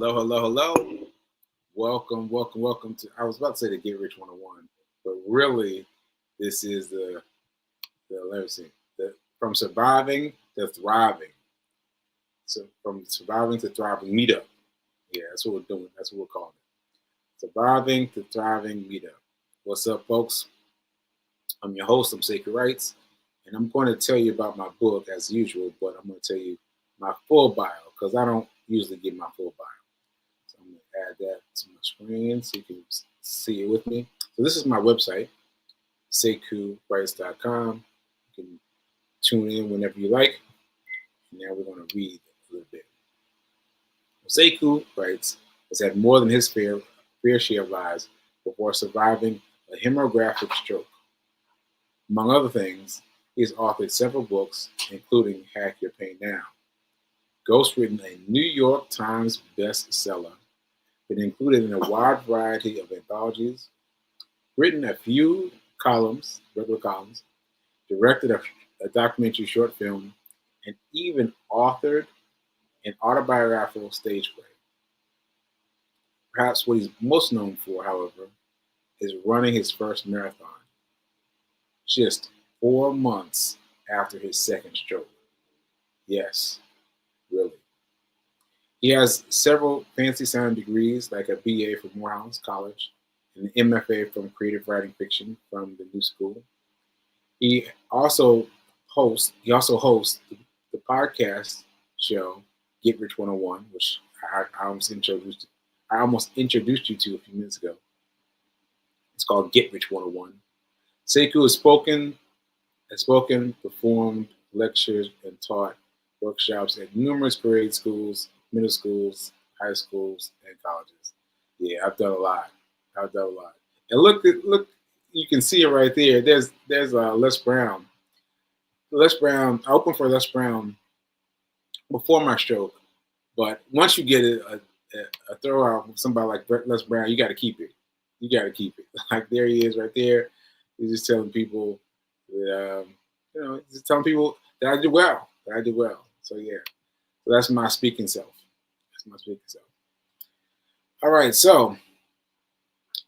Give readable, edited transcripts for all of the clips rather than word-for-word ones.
Hello, hello, hello. Welcome to. I was about to say the Get Rich 101, but really, this is the let me see, the from surviving to thriving. So from surviving to thriving meetup. Yeah, that's what we're doing. That's what we're calling it. Surviving to thriving meetup. What's up, folks? I'm your host. I'm Sacred Rights, and I'm going to tell you about my book as usual. But I'm going to tell you my full bio because I don't usually give my full bio. So I'm going to add that to my screen so you can see it with me. So this is my website, sekurights.com. You can tune in whenever you like. Now we're going to read a little bit. Sekou Wrights has had more than his fair share of lives before surviving a hemorrhagic stroke. Among other things, he has authored several books, including Hack Your Pain Now, ghostwritten a New York Times bestseller, been included in a wide variety of anthologies, written a few columns, regular columns, directed a documentary short film, and even authored an autobiographical stage play. Perhaps what he's most known for, however, is running his first marathon just 4 months after his second stroke. Yes, really. He has several fancy sounding degrees, like a BA from Morehouse College, and an MFA from Creative Writing Fiction from the New School. He also hosts the podcast show Get Rich 101, which I almost introduced you to a few minutes ago. It's called Get Rich 101. Sekou has spoken, performed, lectured, and taught workshops at numerous grade schools, middle schools, high schools, and colleges. Yeah, I've done a lot. I've done a lot. And look, you can see it right there. There's Les Brown. Les Brown. I opened for Les Brown before my stroke, but once you get a throwout from somebody like Les Brown, you got to keep it. You got to keep it. Like there he is, right there. He's just telling people that just telling people that I did well. That I did well. So yeah, so that's my speaking self. That's my speaking self. All right. So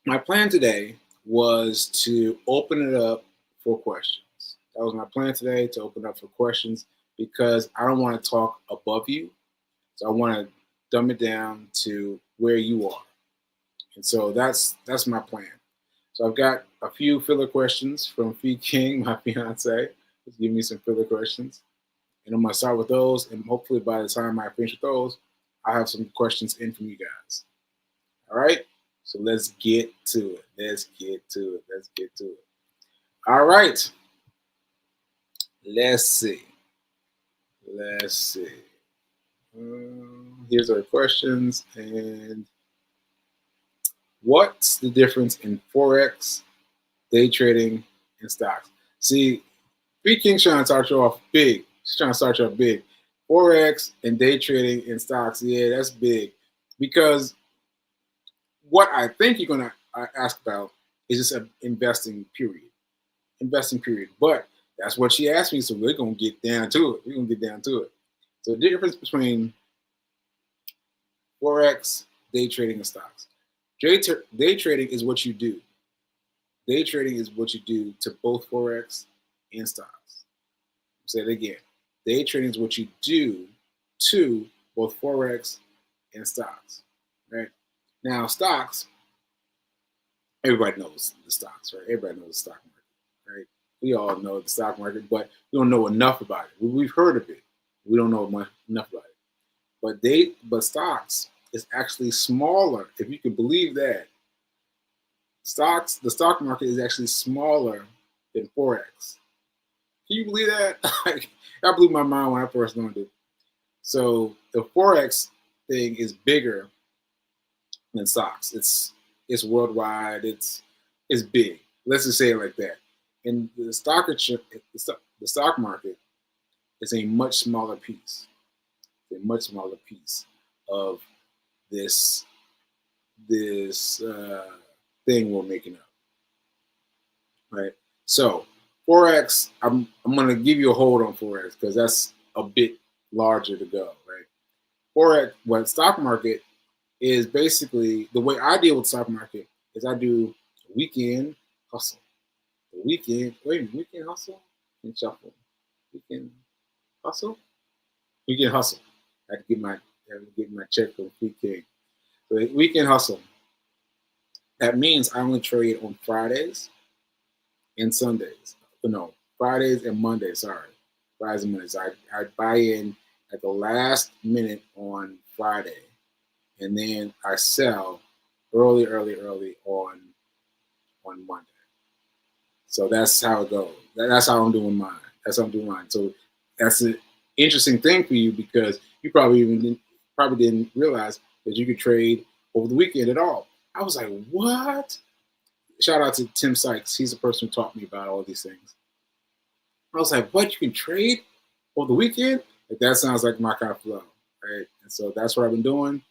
my plan today was to open it up for questions. That was my plan today, to open up for questions, because I don't want to talk above you. So I want to dumb it down to where you are. And so that's my plan. So I've got a few filler questions from Fee King, my fiance. He's giving me some filler questions. And I'm going to start with those. And hopefully by the time I finish with those, I'll have some questions in from you guys. All right? So let's get to it. Let's get to it. All right. Let's see. Here's our questions. And what's the difference in Forex, day trading, and stocks? See, Fee King's trying to start you off big. She's trying to start you off big. Forex and day trading and stocks, yeah, that's big. Because what I think you're going to ask about is just an investing period. But that's what she asked me, so we're going to get down to it. So the difference between Forex, day trading, and stocks. Day trading is what you do. Day trading is what you do to both Forex and stocks. I'll say it again. Day trading is what you do to both Forex and stocks. Right? Now, stocks, everybody knows the stocks, right? Everybody knows the stock market, right? We all know the stock market, but we don't know enough about it. We've heard of it. We don't know enough about it. But stocks is actually smaller, if you can believe that. The stock market is actually smaller than Forex. Can you believe that? That blew my mind when I first learned it. So the Forex thing is bigger than stocks. It's worldwide. It's big. Let's just say it like that. And the stock market is a much smaller piece. A much smaller piece of this thing we're making up, right? So Forex, I'm going to give you a hold on Forex because that's a bit larger to go, right? Forex, stock market is basically the way I deal with the stock market is I do weekend hustle. The weekend hustle and shuffle. Weekend hustle? Weekend hustle. I had to get my check from weekend. So the weekend hustle. That means I only trade on Fridays and Sundays. No, Fridays and Mondays, sorry. Fridays and Mondays. I buy in at the last minute on Friday, and then I sell early on Monday. So that's how it goes. That's how I'm doing mine. That's how I'm doing mine. So that's an interesting thing for you because you probably didn't realize that you could trade over the weekend at all. I was like, what? Shout out to Tim Sykes. He's the person who taught me about all these things. I was like, what? You can trade over the weekend? Like, that sounds like my kind of flow, right? And so that's what I've been doing.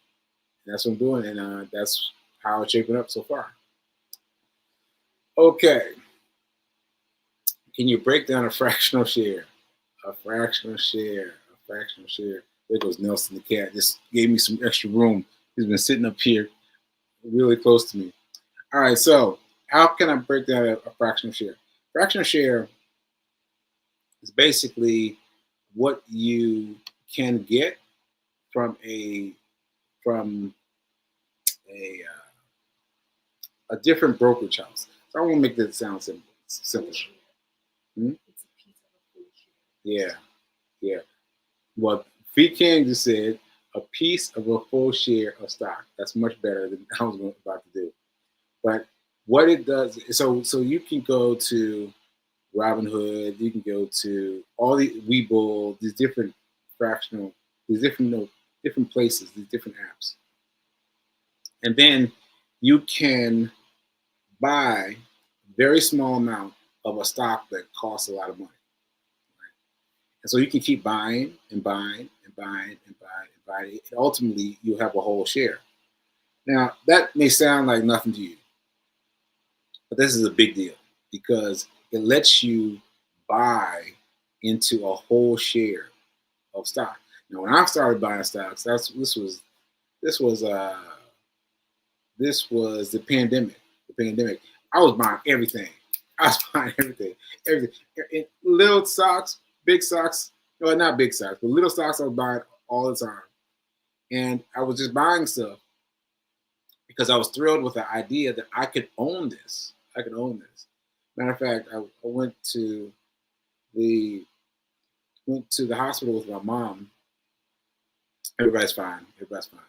That's what I'm doing, and that's how it's shaping up so far. Okay. Can you break down a fractional share? A fractional share. A fractional share. There goes Nelson the cat. Just gave me some extra room. He's been sitting up here really close to me. All right, so how can I break down a fractional share? Fractional share is basically what you can get from from a a different brokerage house. So I want to make that sound simple. Hmm? Yeah, yeah. Well, V King just said a piece of a full share of stock. That's much better than I was about to do. But what it does, so you can go to Robinhood, you can go to all the Webull, these different fractional, these different different places, these different apps, and then you can buy a very small amount of a stock that costs a lot of money. And so you can keep buying and buying and buying and buying and buying. And ultimately, you have a whole share. Now, that may sound like nothing to you, but this is a big deal because it lets you buy into a whole share of stock. Now, when I started buying stocks, this was uh, this was the pandemic. The pandemic. I was buying everything. I was buying everything. Little stocks, big stocks. No, not big stocks, but little stocks I was buying all the time. And I was just buying stuff because I was thrilled with the idea that I could own this. I could own this. Matter of fact, I the went to the hospital with my mom. Everybody's fine. Everybody's fine.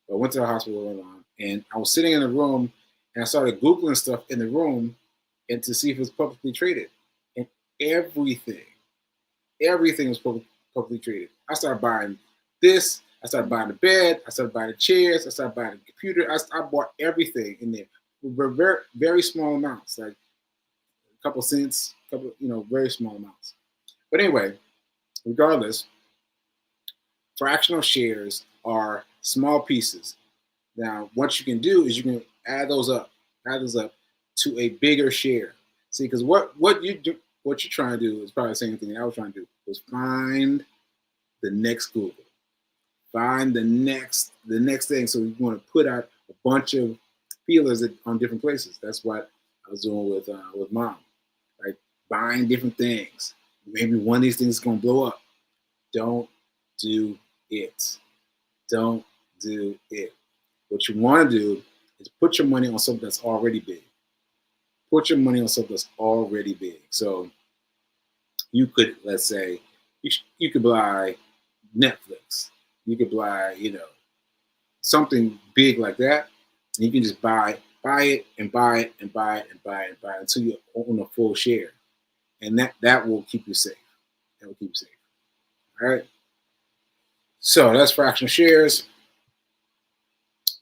But I went to the hospital with my mom, and I was sitting in the room, and I started Googling stuff in the room, and to see if it was publicly traded. And everything, everything was publicly traded. I started buying this. I started buying the bed. I started buying the chairs. I started buying the computer. I bought everything in there. Very, very small amounts, like a couple cents, very small amounts. But anyway, regardless, fractional shares are small pieces. Now, what you can do is you can add those up to a bigger share. See, because what you're trying to do is probably the same thing that I was trying to do was find the next Google, find the next thing. So you want to put out a bunch of feelers on different places. That's what I was doing with mom, like buying different things. Maybe one of these things is gonna blow up. Don't do it. Don't do it. What you want to do is put your money on something that's already big. Put your money on something that's already big. So you could, let's say, you could buy Netflix. You could buy, something big like that. And you can just buy it and buy it and buy it and buy it and buy it until you own a full share. And that will keep you safe. That will keep you safe. All right. So that's fractional shares.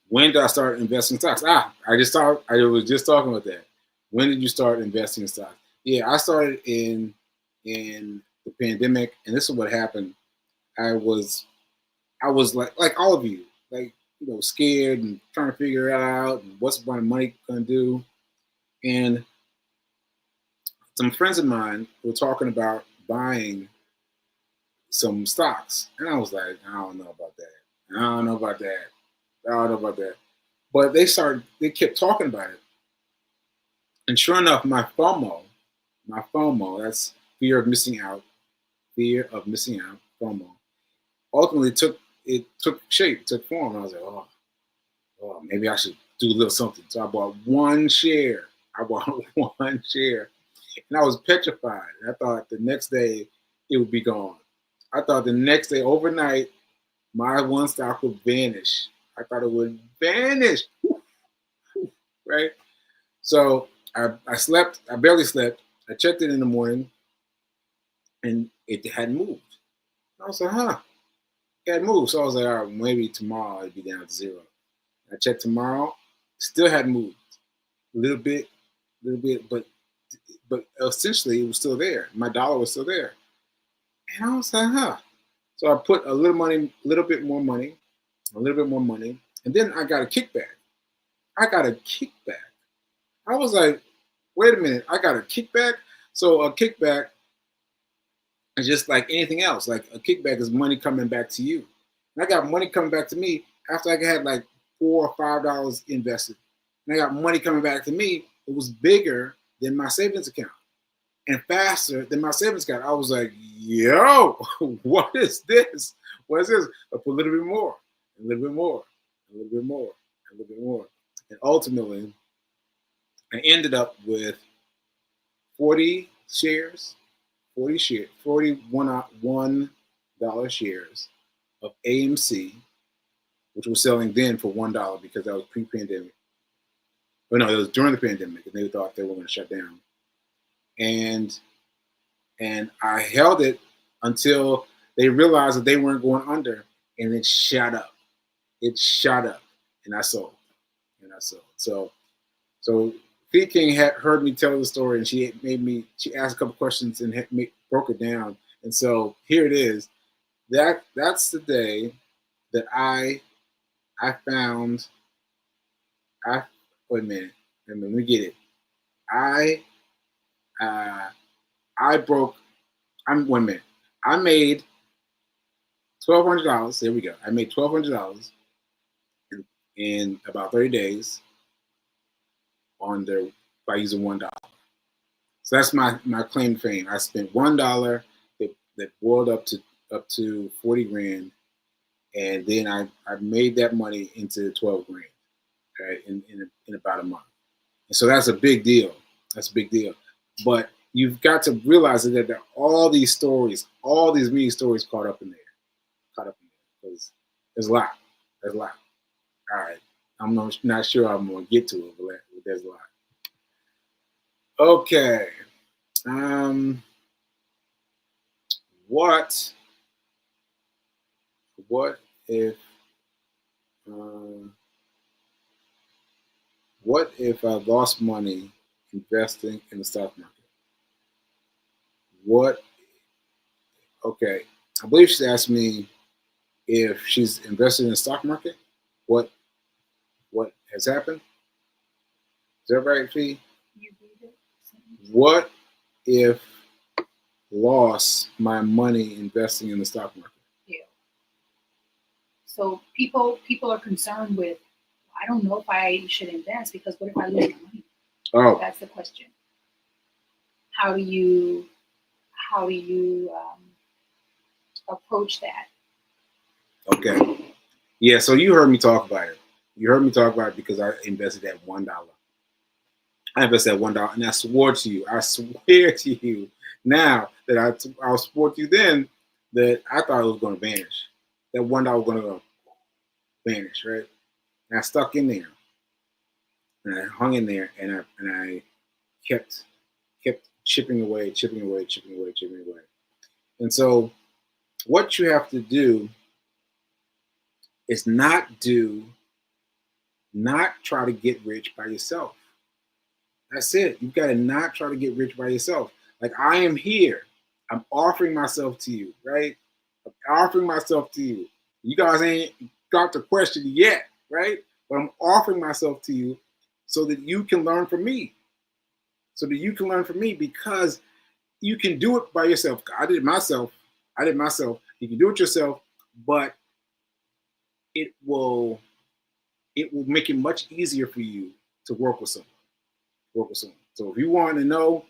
When did I start investing in stocks? I was just talking about that. When did you start investing in stocks? Yeah, I started in the pandemic, and this is what happened. I was like all of you, like scared and trying to figure it out and what's my money gonna do. And some friends of mine were talking about buying some stocks, and I was like, I don't know about that. I don't know about that. I don't know about that. But they kept talking about it. And sure enough, my FOMO, that's fear of missing out, FOMO, ultimately took shape, took form. I was like, oh, maybe I should do a little something. So I bought one share. I bought one share. And I was petrified. I thought the next day it would be gone. I thought the next day, overnight, my one stock would vanish. I thought it would vanish. Right? So I slept. I barely slept. I checked it in the morning, and it hadn't moved. I was like, huh, it hadn't moved. So I was like, all right, maybe tomorrow it'd be down to zero. I checked tomorrow, still hadn't moved. A little bit, but essentially it was still there. My dollar was still there. And I was like, huh. So I put a little bit more money, and then I got a kickback. I was like, wait a minute, I got a kickback? So a kickback is just like anything else. Like a kickback is money coming back to you. And I got money coming back to me after I had like $4 or $5 invested. And I got money coming back to me. It was bigger than my savings account and faster than my savings account. I was like, yo, what is this? What is this? I put a little bit more, a little bit more, a little bit more, a little bit more. And ultimately, I ended up with 40 shares, 41 $1 shares of AMC, which was selling then for $1 because that was pre-pandemic. But no, it was during the pandemic, and they thought they were going to shut down. And I held it until they realized that they weren't going under, and it shot up. It shot up, and I sold. So Fee King had heard me tell the story, and she asked a couple questions and broke it down. And so here it is. That's the day that I found. Wait a minute. Let me get it. I broke. Wait a minute. I made $1,200. There we go. I made $1,200 in about 30 days by using $1. So that's my claim to fame. I spent $1 that boiled up to 40 grand, and then I made that money into 12 grand, okay, in about a month. And so that's a big deal. That's a big deal. But you've got to realize that there are all these stories, all these mini stories caught up in there, because there's a lot. There's a lot. All right. I'm not sure I'm going to get to it, but there's a lot. Okay. What if I lost money investing in the stock market? Okay. I believe she asked me if she's invested in the stock market. What has happened? Is that right, Fee? What if lost my money investing in the stock market? Yeah. So people are concerned with, I don't know if I should invest because what if I lose my money? Oh, that's the question. How do you approach that? Okay. Yeah. So you heard me talk about it. You heard me talk about it because I invested at $1. I invested at $1, and I swear to you, now that I swore to you then that I thought it was going to vanish. That $1 was going to vanish, right? And I stuck in there, and I hung in there, and I kept chipping away. And so, what you have to do is not try to get rich by yourself. That's it. You've got to not try to get rich by yourself. Like, I am here. I'm offering myself to you, right? I'm offering myself to you. You guys ain't got the question yet, right? But I'm offering myself to you so that you can learn from me. Because you can do it by yourself. I did it myself. You can do it yourself, but it will it will make it much easier for you to work with someone. Work with someone. So if you want to know,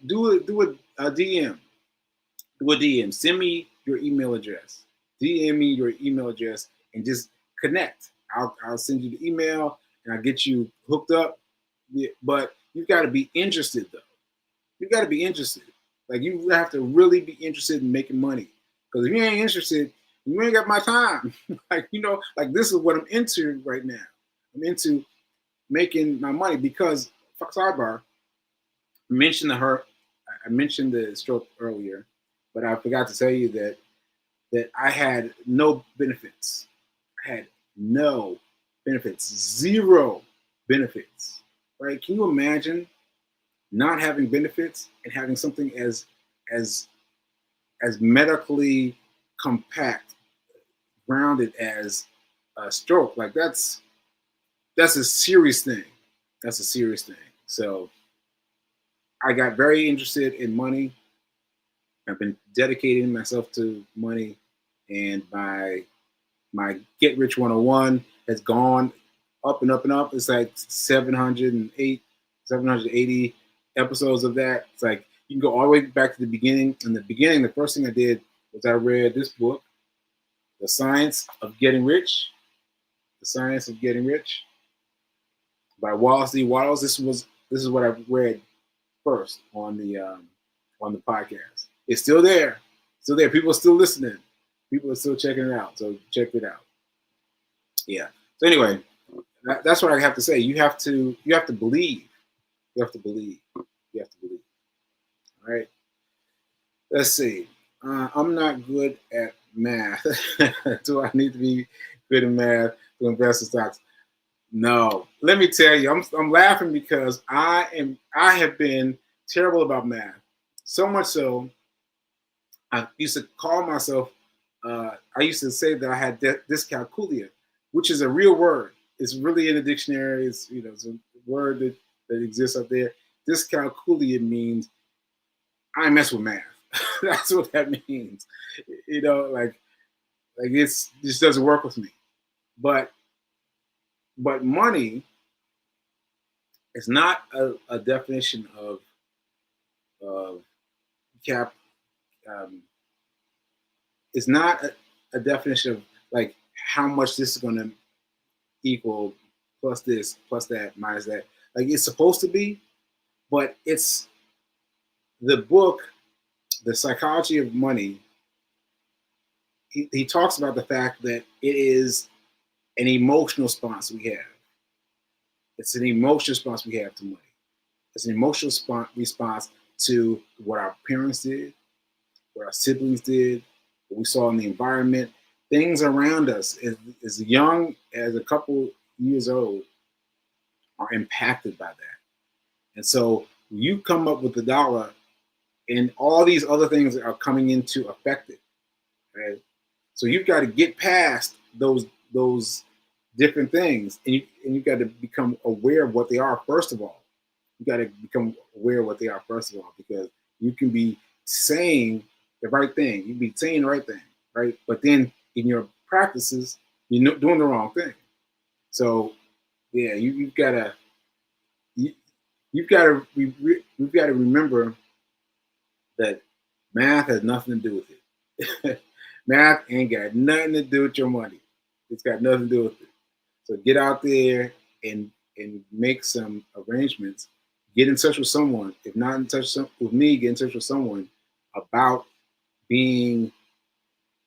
do a DM. Do a DM. Send me your email address. DM me your email address and just connect. I'll send you the email and I'll get you hooked up. Yeah, but you've got to be interested though. You've got to be interested. Like you have to really be interested in making money. Because if you ain't interested, you ain't got my time. Like, like this is what I'm into right now. I'm into making my money because sidebar, I mentioned the stroke earlier, but I forgot to tell you that I had no benefits. I had no benefits, zero benefits. Right? Can you imagine not having benefits and having something as medically compact, grounded as a stroke? Like that's a serious thing. That's a serious thing. So I got very interested in money. I've been dedicating myself to money, and my Get Rich 101 has gone up and up and up. It's like 780 episodes of that. It's like you can go all the way back to the beginning. In the beginning, the first thing I did was I read this book, The Science of Getting Rich. The Science of Getting Rich by Wallace D. Wattles. This is what I read first on the podcast. It's still there. Still there. People are still listening. People are still checking it out. So check it out. Yeah. So anyway, that's what I have to say. You have to believe. You have to believe. You have to believe. All right. Let's see. I'm not good at math. Do I need to be good at math to invest in stocks? No. Let me tell you, I'm laughing because I have been terrible about math. So much so, I used to call myself. I used to say that I had dyscalculia, which is a real word. It's really in the dictionary. It's it's a word that exists up there. Dyscalculia means I mess with math. That's what that means. Like it just doesn't work with me. But money is not a definition of cap. It's not a definition of like how much this is going to equal plus this, plus that, minus that. Like it's supposed to be, but it's the book, The Psychology of Money. He talks about the fact that it is an emotional response we have. It's an emotional response we have to money. It's an emotional response to what our parents did, what our siblings did, what we saw in the environment. Things around us, as young as a couple years old, are impacted by that. And so you come up with the dollar, and all these other things are coming in to affect it. Right? So you've got to get past those different things, and you've got to become aware of what they are first of all. You got to become aware of what they are first of all, because you can be saying the right thing, you can be saying the right thing, right? But then in your practices, you're doing the wrong thing. So yeah, you've got to remember that math has nothing to do with it. Math ain't got nothing to do with your money. It's got nothing to do with it. So get out there and make some arrangements. Get in touch with someone. If not in touch with me, get in touch with someone about being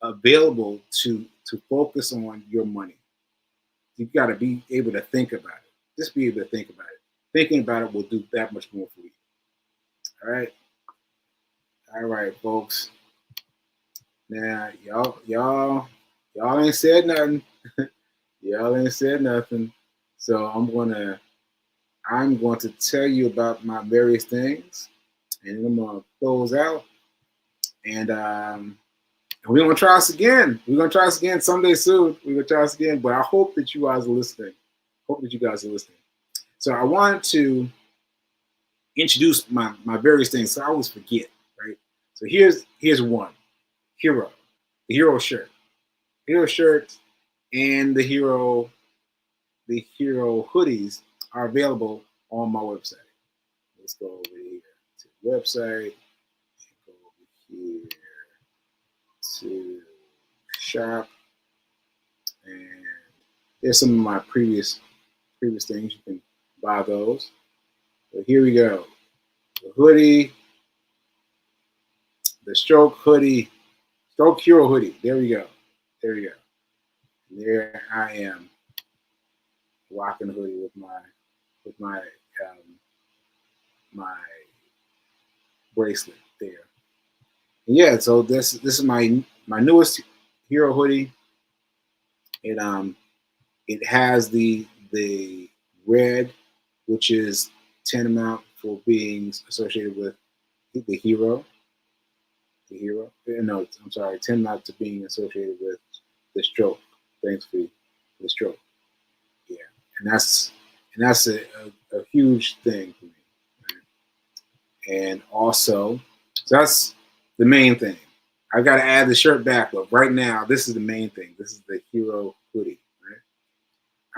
available to focus on your money. You've got to be able to think about it. Just be able to think about it. Thinking about it will do that much more for you. All right, folks. Now, y'all ain't said nothing. Y'all ain't said nothing. So I'm going to tell you about my various things, and I'm going to close out. And we're going to try this again. We're going to try this again someday soon. We're going to try this again, but I hope that you guys are listening. So I wanted to introduce my various things, so I always forget, right? So here's one. Hero. The Hero shirt. Hero shirt and the hero hoodies are available on my website. Let's go over here to the website. Go over here to shop, and there's some of my previous things. You can buy those. But here we go. The hoodie, the Stroke Hero hoodie. There we go. There we go. And there I am, rocking the hoodie with my my bracelet there. And yeah, so this is my newest hero hoodie. It has the red, which is tantamount for being associated with the hero. The hero. No, I'm sorry, tantamount to being associated with the stroke. Thanks for the stroke. Yeah, and that's a huge thing for me. Right? And also, so that's the main thing. I've got to add the shirt back, but right now, this is the main thing. This is the hero hoodie. Right?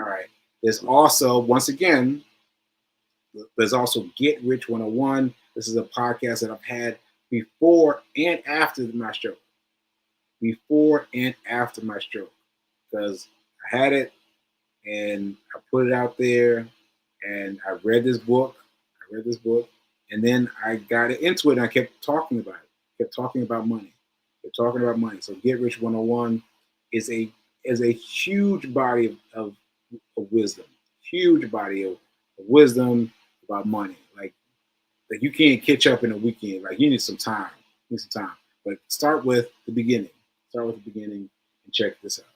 All right. There's also, once again, there's also Get Rich 101. This is a podcast that I've had before and after my stroke. Before and after my stroke. Because I had it and I put it out there and I read this book. And then I got into it and I kept talking about it. Kept talking about money. So Get Rich 101 is a huge body of wisdom. Huge body of wisdom about money. Like you can't catch up in a weekend. Like you need some time. But start with the beginning. And check this out.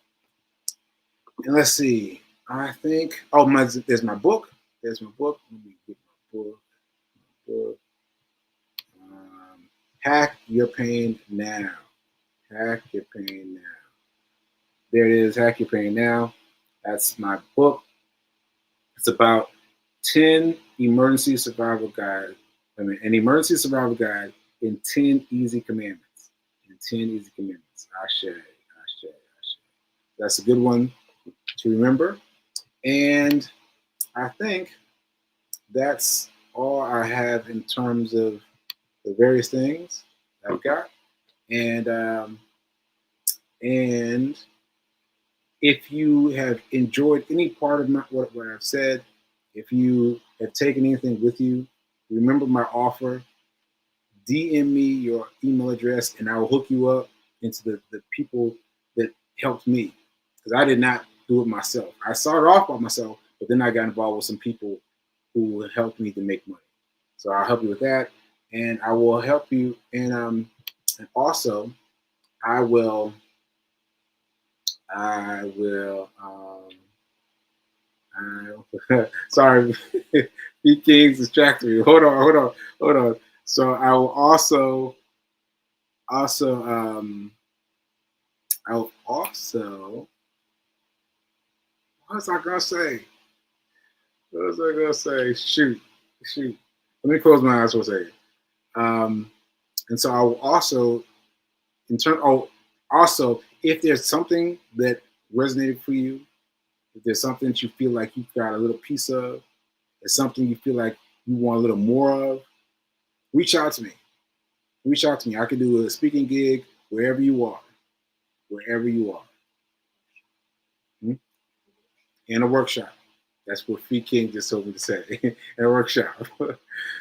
And let's see. I think there's my book. Let me get my book. Hack Your Pain Now. There it is. Hack Your Pain Now. That's my book. It's about 10 emergency survival guide. An emergency survival guide in 10 easy commandments. Ashe. That's a good one to remember. And I think that's all I have in terms of the various things I've got. And if you have enjoyed any part of what I've said, if you have taken anything with you, remember my offer. DM me your email address and I will hook you up into the people that helped me. Because I did not do it myself. I started off by myself, but then I got involved with some people who helped me to make money. So I'll help you with that. And I will help you. And also I will sorry, B Kings distracted me. Hold on. So I will also what was I gonna say? Shoot. Let me close my eyes for a second. And so I will also if there's something that resonated for you, if there's something that you feel like you've got a little piece of, there's something you feel like you want a little more of, reach out to me. I can do a speaking gig wherever you are. In a workshop. That's what Free King just told me to say. In a workshop.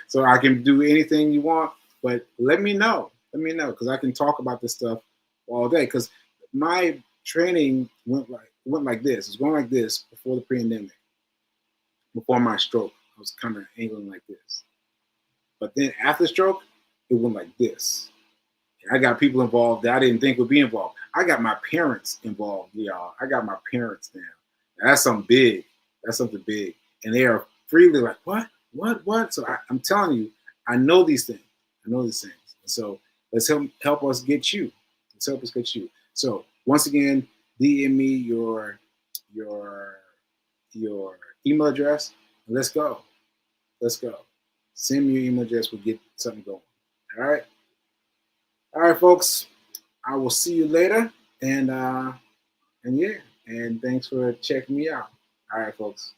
So I can do anything you want, but let me know, because I can talk about this stuff all day. Because my training went like this. It was going like this before the pandemic. Before my stroke, I was kind of angling like this. But then after stroke, it went like this. And I got people involved that I didn't think would be involved. I got my parents involved, y'all. I got my parents now. That's something big. And they are freely like, what? So I'm telling you, I know these things. So let's help us get you. So once again, DM me your email address. And let's go. Send me your email address. We'll get something going. All right, folks. I will see you later. And yeah. And thanks for checking me out. All right, folks.